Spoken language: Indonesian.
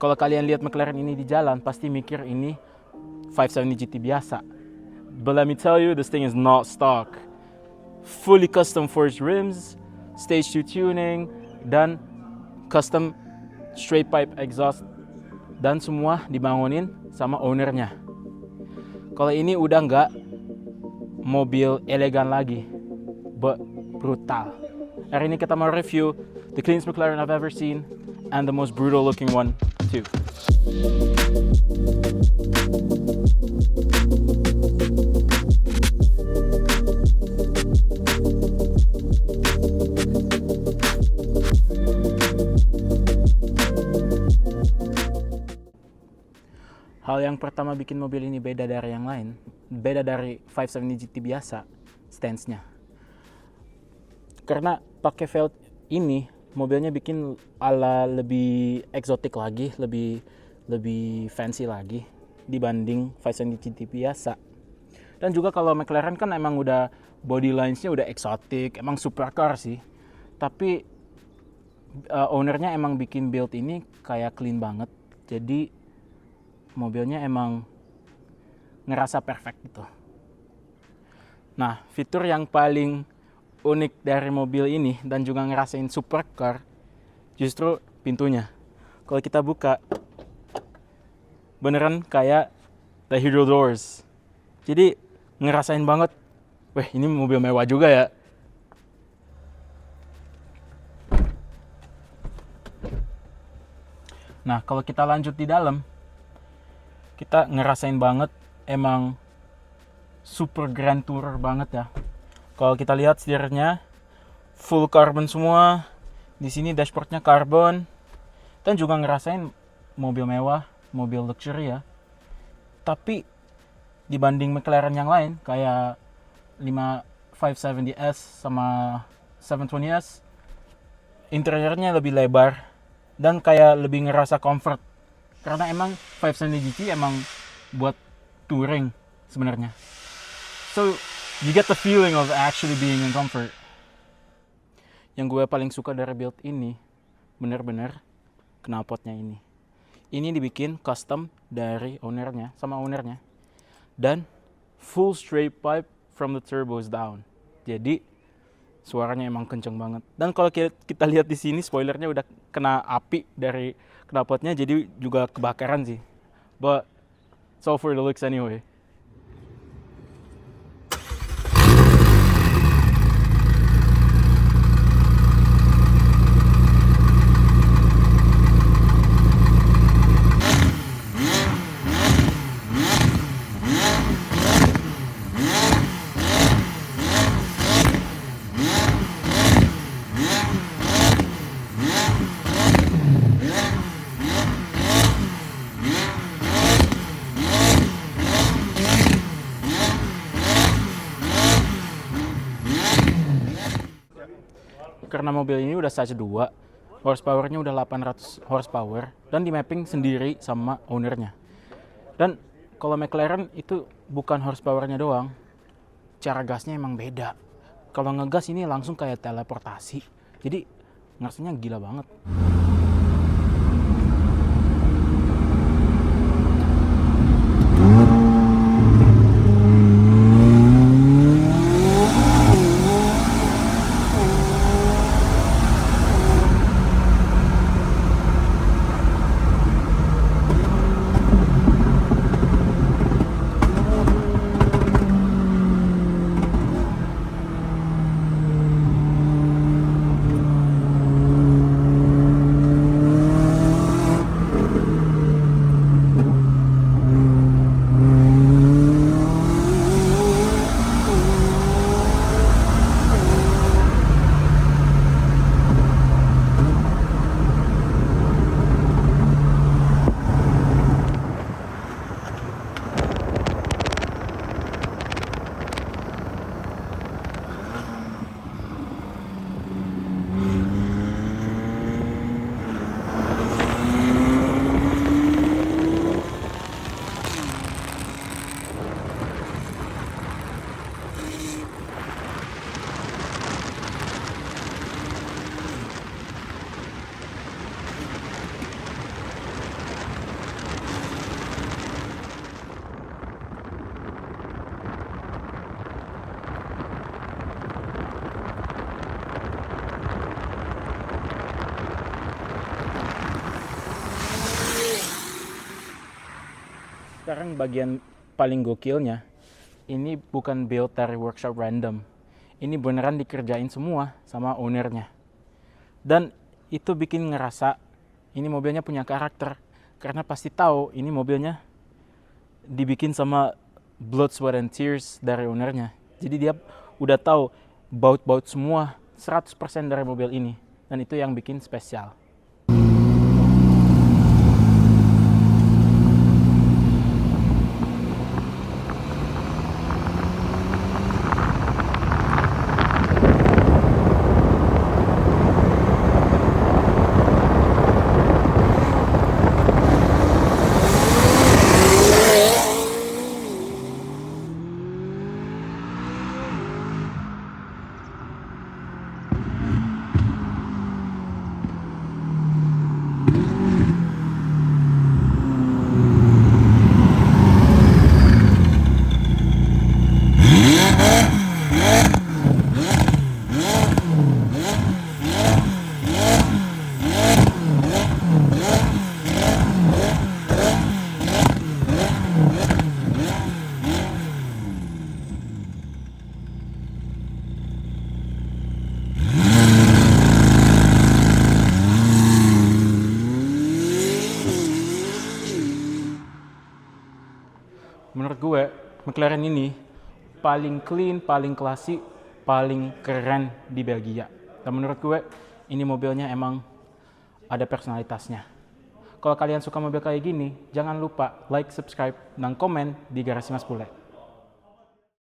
Kalau kalian lihat McLaren ini di jalan, pasti mikir ini 570 GT biasa. But let me tell you, this thing is not stock. Fully custom forged rims, stage 2 tuning, dan custom straight pipe exhaust. Dan semua dibangunin sama ownernya. Kalau ini udah nggak mobil elegan lagi, but brutal. Hari ini kita mau review the cleanest McLaren I've ever seen and the most brutal looking one too. Hal yang pertama bikin mobil ini beda dari yang lain, beda dari 570 GT biasa, stance-nya. Karena pakai velg ini, mobilnya bikin ala lebih eksotik lagi, lebih fancy lagi dibanding 570 GT biasa. Dan juga kalau McLaren kan emang udah body lines-nya udah eksotik, emang supercar sih. Tapi ownernya emang bikin build ini kayak clean banget. Jadi mobilnya emang ngerasa perfect gitu. Nah, fitur yang paling unik dari mobil ini dan juga ngerasain supercar justru pintunya. Kalau kita buka, beneran kayak the hero doors. Jadi ngerasain banget, weh ini mobil mewah juga ya. Nah, kalau kita lanjut di dalam, kita ngerasain banget emang super grand tourer banget ya. Kalau kita lihat setirnya full carbon semua. Di sini dashboardnya carbon. Dan juga ngerasain mobil mewah, mobil luxury ya. Tapi dibanding McLaren yang lain kayak 570S sama 720S, interiornya lebih lebar dan kayak lebih ngerasa comfort. Karena emang 570 GT emang buat touring sebenarnya. So, you get the feeling of actually being in comfort. Yang gue paling suka dari build ini, bener-bener knalpotnya ini. Ini dibikin custom dari ownernya, sama ownernya. Dan full straight pipe from the turbos down. Jadi, suaranya emang kenceng banget. Dan kalau kita lihat di sini, spoilernya udah kena api dari knalpotnya, jadi juga kebakaran sih. But it's all for the looks anyway. Karena mobil ini udah stage 2, horsepowernya udah 800 horsepower dan di mapping sendiri sama ownernya. Dan kalau McLaren itu bukan horsepowernya doang, cara gasnya emang beda. Kalau ngegas ini langsung kayak teleportasi, jadi ngerasanya gila banget. sekarang bagian paling gokilnya, ini bukan build dari workshop random. Ini beneran dikerjain semua sama ownernya. Dan itu bikin ngerasa ini mobilnya punya karakter. Karena pasti tahu ini mobilnya dibikin sama blood, sweat, and tears dari ownernya. Jadi dia udah tahu baut-baut semua 100% dari mobil ini. Dan itu yang bikin spesial. Menurut gue, McLaren ini paling clean, paling klasik, paling keren di Belgia. Dan menurut gue, ini mobilnya emang ada personalitasnya. Kalau kalian suka mobil kayak gini, jangan lupa like, subscribe, dan komen di Garasi Mas Bule.